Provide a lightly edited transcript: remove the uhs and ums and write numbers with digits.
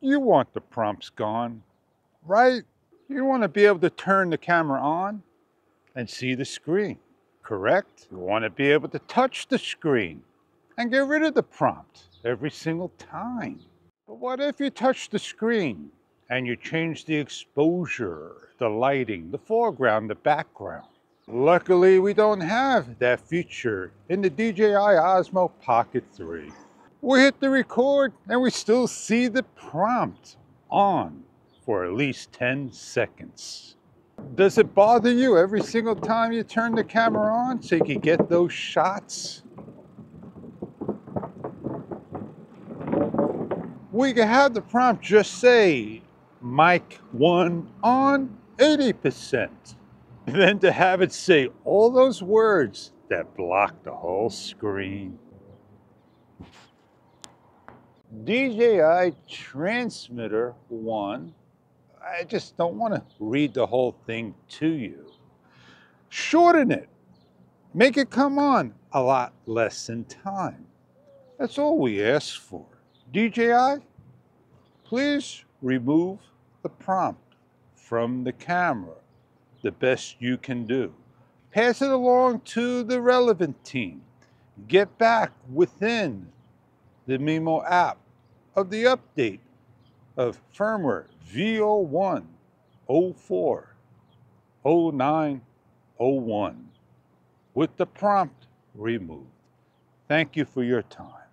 You want the prompts gone, right? You want to be able to turn the camera on and see the screen, correct? You want to be able to touch the screen and get rid of the prompt every single time. But what if you touch the screen and you change the exposure, the lighting, the foreground, the background? Luckily, we don't have that feature in the DJI Osmo Pocket 3. We hit the record and we still see the prompt on for at least 10 seconds. Does it bother you every single time you turn the camera on so you can get those shots? We can have the prompt just say, mic 1 on 80%. Then to have it say all those words that block the whole screen. DJI Transmitter 1, I just don't want to read the whole thing to you. Shorten it. Make it come on a lot less in time. That's all we ask for. DJI, please remove the prompt from the camera the best you can do. Pass it along to the relevant team. Get back within the Mimo app of the update of firmware V01 04 09 01 with the prompt removed. Thank you for your time.